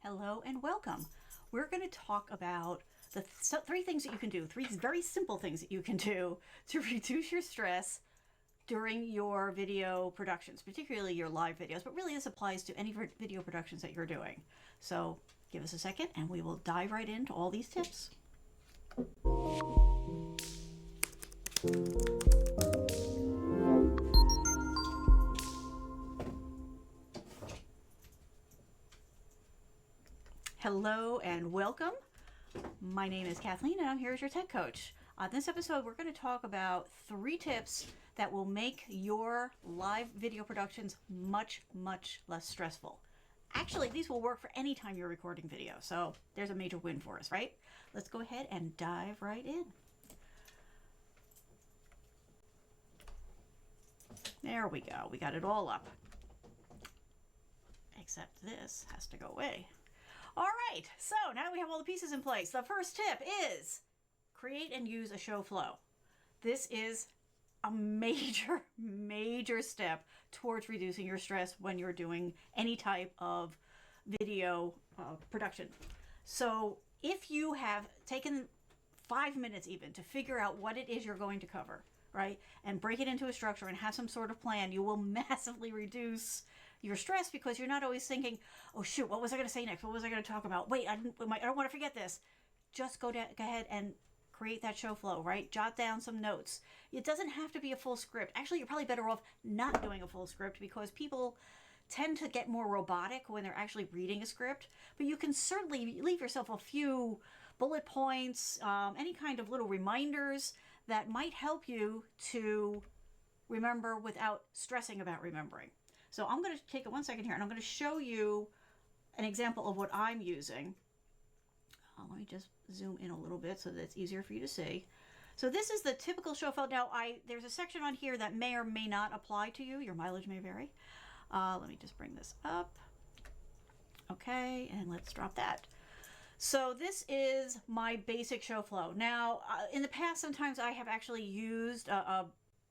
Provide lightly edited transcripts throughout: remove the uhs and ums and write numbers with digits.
Hello and welcome. We're going to talk about the three things that you can do, three very simple things that you can do to reduce your stress during your video productions, particularly your live videos, but really this applies to any video productions that you're doing. So give us a second and we will dive right into all these tips. Hello and welcome. My name is Kathleen and I'm here as your tech coach. On this episode, we're going to talk about 3 tips that will make your live video productions much less stressful. Actually, these will work for any time you're recording video, so there's a major win for us, right? Let's go ahead and dive right in. There we go. We got it all up. Except this has to go away. All right, so now we have all the pieces in place. The first tip is create and use a show flow. This is a major step towards reducing your stress when you're doing any type of video production. So if you have taken 5 minutes even to figure out what it is you're going to cover, right, and break it into a structure and have some sort of plan, you will massively reduce your stress because you're not always thinking, oh shoot, what was I going to say next? What was I going to talk about? Wait, I don't want to forget this. Just go ahead and create that show flow, right? Jot down some notes. It doesn't have to be a full script. Actually, you're probably better off not doing a full script because people tend to get more robotic when they're actually reading a script. But you can certainly leave yourself a few bullet points, any kind of little reminders that might help you to remember without stressing about remembering. So I'm going to take it 1 second here and I'm going to show you an example of what I'm using. Let me just zoom in a little bit so that it's easier for you to see. So this is the typical show flow. Now, there's a section on here that may or may not apply to you. Your mileage may vary. Let me just bring this up. Okay, and let's drop that. So this is my basic show flow. Now, in the past, sometimes I have actually used a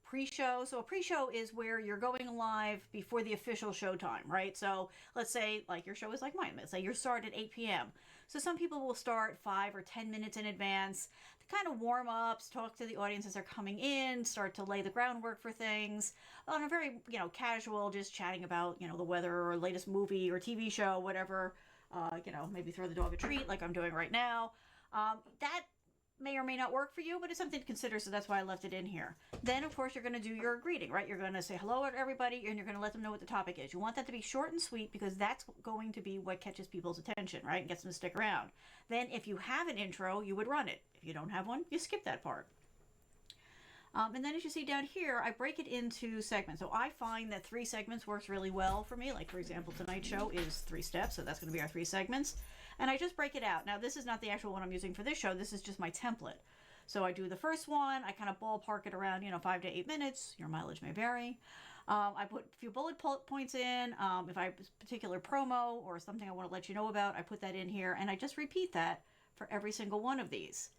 pre-show. So a pre-show is where you're going live before the official show time, right? So let's say like your show is like mine. Let's say you start at 8 p.m. So some people will start 5 or 10 minutes in advance to kind of warm up, talk to the audience as they're coming in, start to lay the groundwork for things on a very, casual, just chatting about, the weather or latest movie or TV show, whatever, maybe throw the dog a treat like I'm doing right now. That may or may not work for you, but it's something to consider, so that's why I left it in here. Then, of course, you're going to do your greeting, right? You're going to say hello to everybody, and you're going to let them know what the topic is. You want that to be short and sweet because that's going to be what catches people's attention, right? And gets them to stick around. Then, if you have an intro, you would run it. If you don't have one, you skip that part. And then as you see down here, I break it into segments. So I find that 3 segments works really well for me. Like, for example, tonight's show is 3 steps, so that's going to be our 3 segments. And I just break it out. Now, this is not the actual one I'm using for this show. This is just my template. So I do the first one. I kind of ballpark it around, 5 to 8 minutes. Your mileage may vary. I put a few bullet points in. If I have a particular promo or something I want to let you know about, I put that in here. And I just repeat that for every single one of these.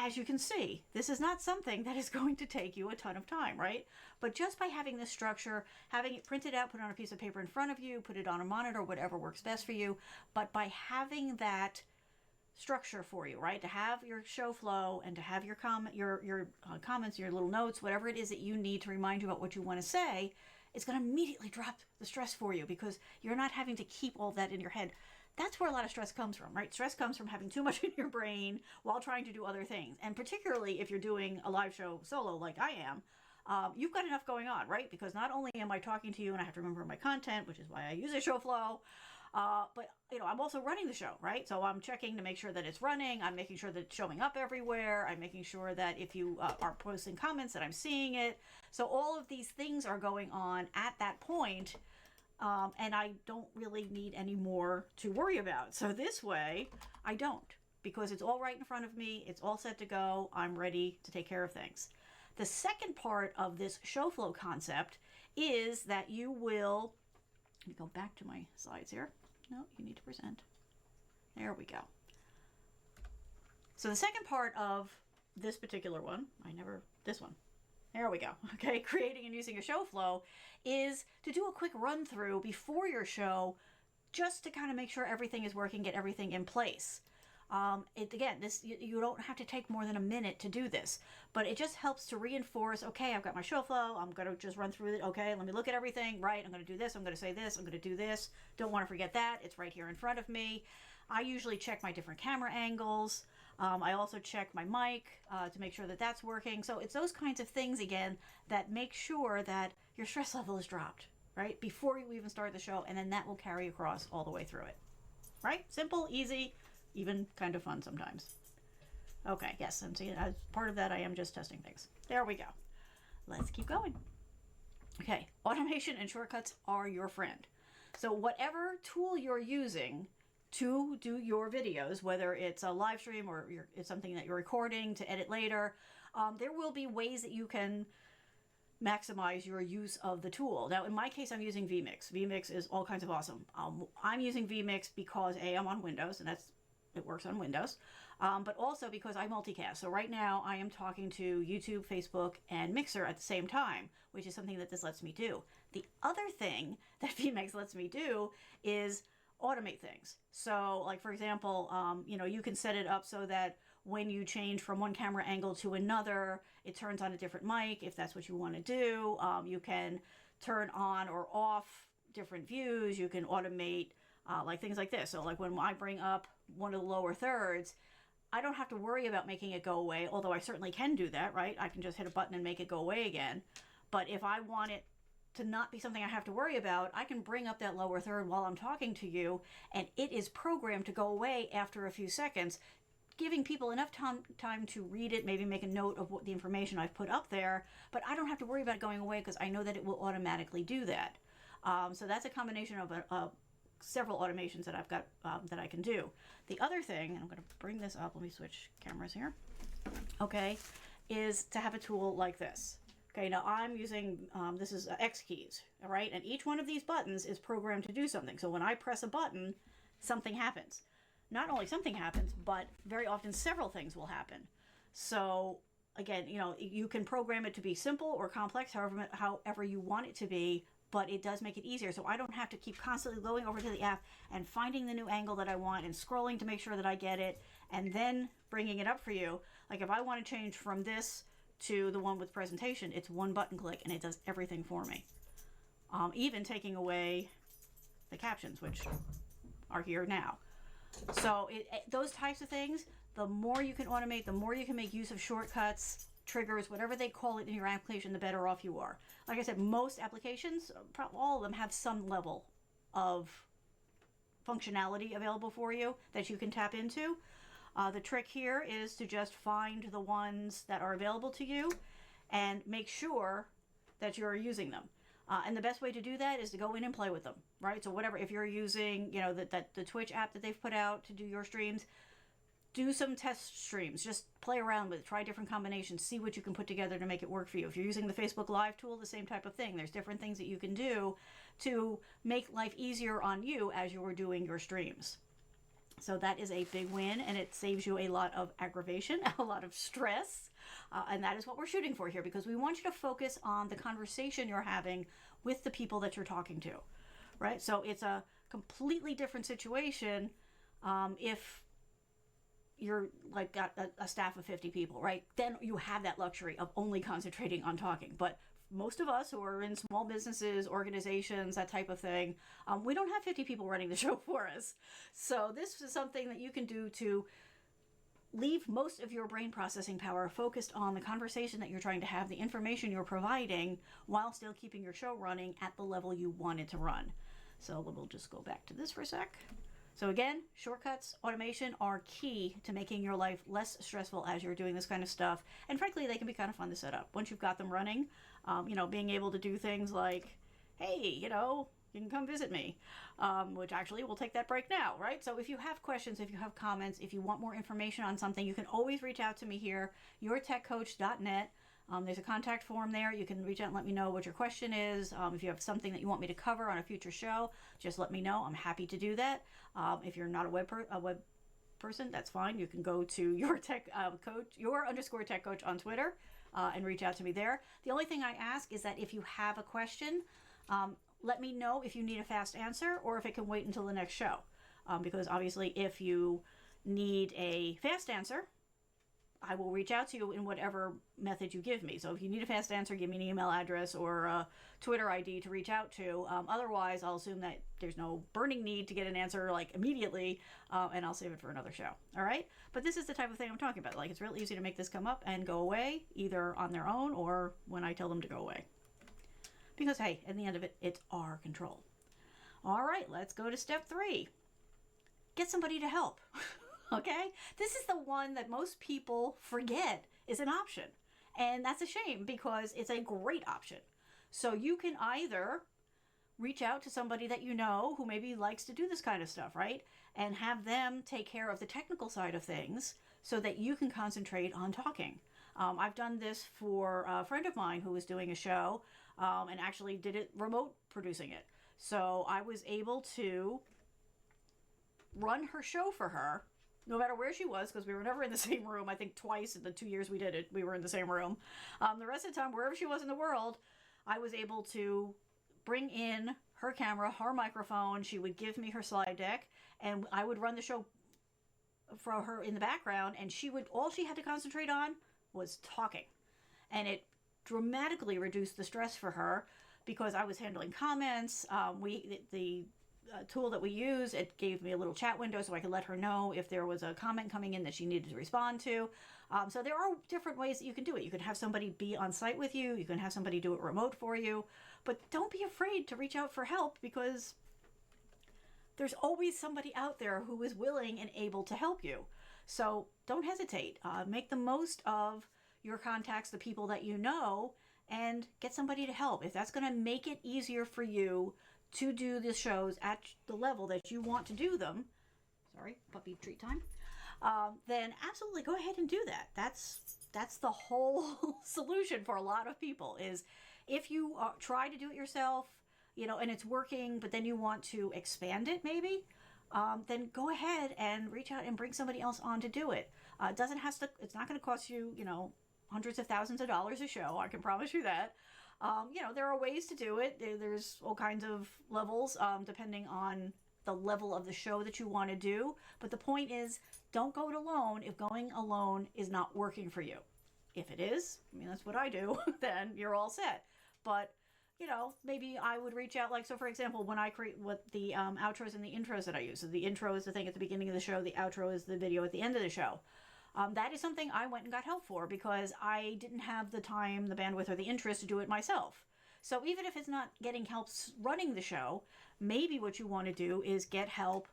As you can see, this is not something that is going to take you a ton of time, right? But just by having this structure, having it printed out, put it on a piece of paper in front of you, put it on a monitor, whatever works best for you. But by having that structure for you, right? To have your show flow and to have your comments, your little notes, whatever it is that you need to remind you about what you want to say, it's going to immediately drop the stress for you because you're not having to keep all that in your head. That's where a lot of stress comes from, right? Stress comes from having too much in your brain while trying to do other things. And particularly if you're doing a live show solo like I am, you've got enough going on, right? Because not only am I talking to you and I have to remember my content, which is why I use a show flow, but I'm also running the show, right? So I'm checking to make sure that it's running. I'm making sure that it's showing up everywhere. I'm making sure that if you are posting comments that I'm seeing it. So all of these things are going on at that point. And I don't really need any more to worry about. So this way, I don't, because it's all right in front of me. It's all set to go. I'm ready to take care of things. The second part of this show flow concept is that you will, let me go back to my slides here. No, you need to present. There we go. So the second part of this particular one, this one. There we go. Okay, creating and using a show flow is to do a quick run through before your show just to kind of make sure everything is working, get everything in place. Again, you don't have to take more than a minute to do this, but it just helps to reinforce, okay, I've got my show flow, I'm going to just run through it, okay, let me look at everything, right, I'm going to do this, I'm going to say this, I'm going to do this, don't want to forget that, it's right here in front of me. I usually check my different camera angles. I also check my mic to make sure that that's working. So it's those kinds of things, again, that make sure that your stress level is dropped, right, before you even start the show, and then that will carry across all the way through it, right? Simple, easy, even kind of fun sometimes. Okay, yes, and see, as part of that, I am just testing things. There we go. Let's keep going. Okay, automation and shortcuts are your friend. So whatever tool you're using to do your videos, whether it's a live stream or it's something that you're recording to edit later, there will be ways that you can maximize your use of the tool. Now, in my case, I'm using vMix. vMix is all kinds of awesome. I'm using vMix because I'm on Windows, and it works on Windows, but also because I multicast. So right now I am talking to YouTube, Facebook, and Mixer at the same time, which is something that this lets me do. The other thing that vMix lets me do is automate things. So like, for example, you can set it up so that when you change from one camera angle to another, it turns on a different mic if that's what you want to do. You can turn on or off different views. You can automate like things like this. So like when I bring up one of the lower thirds, I don't have to worry about making it go away, although I certainly can do that, right? I can just hit a button and make it go away again. But if I want it to not be something I have to worry about, I can bring up that lower third while I'm talking to you, and it is programmed to go away after a few seconds, giving people enough time to read it, maybe make a note of what the information I've put up there, but I don't have to worry about it going away because I know that it will automatically do that. So that's a combination of several automations that I've got that I can do. The other thing, and I'm going to bring this up, let me switch cameras here, okay, is to have a tool like this. Okay, now I'm using, this is X keys, all right, and each one of these buttons is programmed to do something. So when I press a button, something happens. Not only something happens, but very often several things will happen. So again, you can program it to be simple or complex, however you want it to be, but it does make it easier. So I don't have to keep constantly going over to the app and finding the new angle that I want and scrolling to make sure that I get it and then bringing it up for you. Like if I want to change from this to the one with presentation, it's one button click and it does everything for me. Even taking away the captions, which are here now. So those types of things, the more you can automate, the more you can make use of shortcuts, triggers, whatever they call it in your application, the better off you are. Like I said, most applications, probably all of them, have some level of functionality available for you that you can tap into. The trick here is to just find the ones that are available to you and make sure that you're using them. And the best way to do that is to go in and play with them, right? So whatever, if you're using, the Twitch app that they've put out to do your streams, do some test streams, just play around with it, try different combinations, see what you can put together to make it work for you. If you're using the Facebook Live tool, the same type of thing. There's different things that you can do to make life easier on you as you are doing your streams. So that is a big win, and it saves you a lot of aggravation, a lot of stress, and that is what we're shooting for here, because we want you to focus on the conversation you're having with the people that you're talking to, right? So it's a completely different situation if you're like got a staff of 50 people, right? Then you have that luxury of only concentrating on talking. But most of us who are in small businesses, organizations, that type of thing, we don't have 50 people running the show for us. So this is something that you can do to leave most of your brain processing power focused on the conversation that you're trying to have, the information you're providing, while still keeping your show running at the level you want it to run. So we'll just go back to this for a sec. So again, shortcuts, automation are key to making your life less stressful as you're doing this kind of stuff. And frankly, they can be kind of fun to set up. Once you've got them running, being able to do things like, hey, you can come visit me, which actually we'll take that break now, right? So if you have questions, if you have comments, if you want more information on something, you can always reach out to me here, yourtechcoach.net. There's a contact form there. You can reach out and let me know what your question is. If you have something that you want me to cover on a future show, just let me know. I'm happy to do that. If you're not a web person, that's fine. You can go to your _tech coach on Twitter and reach out to me there. The only thing I ask is that if you have a question, let me know if you need a fast answer or if it can wait until the next show. Because obviously, if you need a fast answer, I will reach out to you in whatever method you give me. So if you need a fast answer, give me an email address or a Twitter ID to reach out to. Otherwise, I'll assume that there's no burning need to get an answer like immediately, and I'll save it for another show. All right? But this is the type of thing I'm talking about. Like, it's real easy to make this come up and go away, either on their own or when I tell them to go away. Because, hey, at the end of it, it's our control. All right, let's go to step 3. Get somebody to help. Okay? This is the one that most people forget is an option. And that's a shame because it's a great option. So you can either reach out to somebody that you know who maybe likes to do this kind of stuff, right? And have them take care of the technical side of things so that you can concentrate on talking. I've done this for a friend of mine who was doing a show and actually did it remote producing it. So I was able to run her show for her no matter where she was, because we were never in the same room. I think twice in the 2 years we did it, we were in the same room. The rest of the time, wherever she was in the world, I was able to bring in her camera, her microphone. She would give me her slide deck, and I would run the show for her in the background, and all she had to concentrate on was talking. And it dramatically reduced the stress for her because I was handling comments. The tool that we use, it gave me a little chat window so I could let her know if there was a comment coming in that she needed to respond to. So there are different ways that you can do it. You can have somebody be on site with you. You can have somebody do it remote for you. But don't be afraid to reach out for help because there's always somebody out there who is willing and able to help you. So don't hesitate. Make the most of your contacts, the people that you know, and get somebody to help. If that's going to make it easier for you to do the shows at the level that you want to do them, sorry, puppy treat time, then absolutely go ahead and do that. That's the whole solution for a lot of people is if you try to do it yourself, and it's working, but then you want to expand it maybe, then go ahead and reach out and bring somebody else on to do it. It's not going to cost you, hundreds of thousands of dollars a show. I can promise you that. There are ways to do it. There's all kinds of levels, depending on the level of the show that you want to do. But the point is, don't go it alone if going alone is not working for you. If it is, that's what I do, then you're all set. But, maybe I would reach out, so for example, when I create the outros and the intros that I use. So the intro is the thing at the beginning of the show. The outro is the video at the end of the show. That is something I went and got help for because I didn't have the time, the bandwidth, or the interest to do it myself. So even if it's not getting help running the show, maybe what you want to do is get help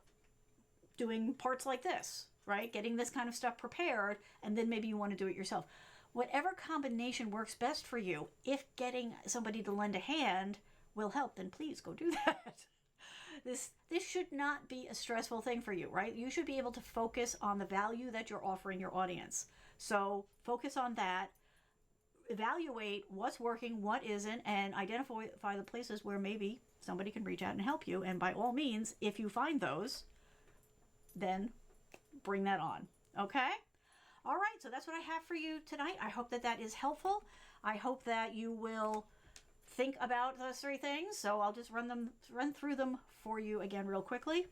doing parts like this, right? Getting this kind of stuff prepared, and then maybe you want to do it yourself. Whatever combination works best for you, if getting somebody to lend a hand will help, then please go do that. This should not be a stressful thing for you, right? You should be able to focus on the value that you're offering your audience. So focus on that, evaluate what's working, what isn't, and identify the places where maybe somebody can reach out and help you. And by all means, if you find those, then bring that on. Okay? All right, so that's what I have for you tonight. I hope that is helpful. I hope that you will think about those 3 things. So I'll just run through them for you again real quickly.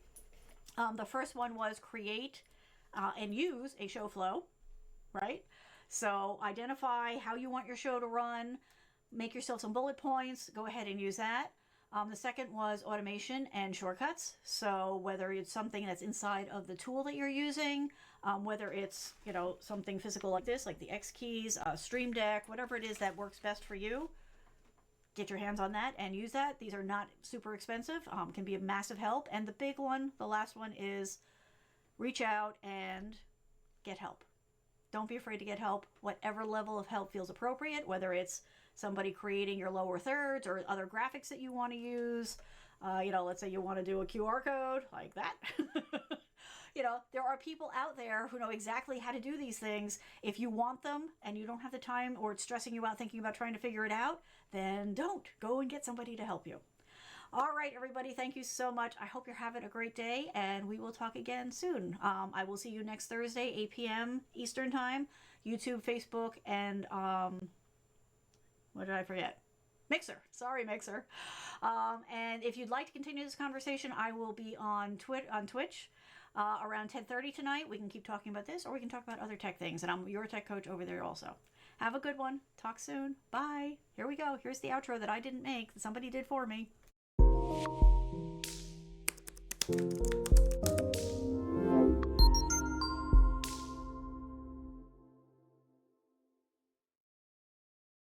The first one was create and use a show flow, right? So identify how you want your show to run, make yourself some bullet points, go ahead and use that. The second was automation and shortcuts. So whether it's something that's inside of the tool that you're using, whether it's, something physical like this, like the X keys, Stream Deck, whatever it is that works best for you, get your hands on that and use that. These are not super expensive, can be a massive help. And the big one, the last one, is reach out and get help. Don't be afraid to get help. Whatever level of help feels appropriate, whether it's somebody creating your lower thirds or other graphics that you want to use. Let's say you want to do a QR code like that. There are people out there who know exactly how to do these things. If you want them and you don't have the time or it's stressing you out thinking about trying to figure it out, then don't. Go and get somebody to help you. All right, everybody, thank you so much. I hope you're having a great day, and we will talk again soon. I will see you next Thursday, 8 p.m. Eastern Time, YouTube, Facebook, and what did I forget? Mixer. Sorry, Mixer. And if you'd like to continue this conversation, I will be on Twitch around 10:30 tonight. We can keep talking about this, or we can talk about other tech things. And I'm your tech coach over there also. Have a good one. Talk soon. Bye. Here we go. Here's the outro that I didn't make, that somebody did for me.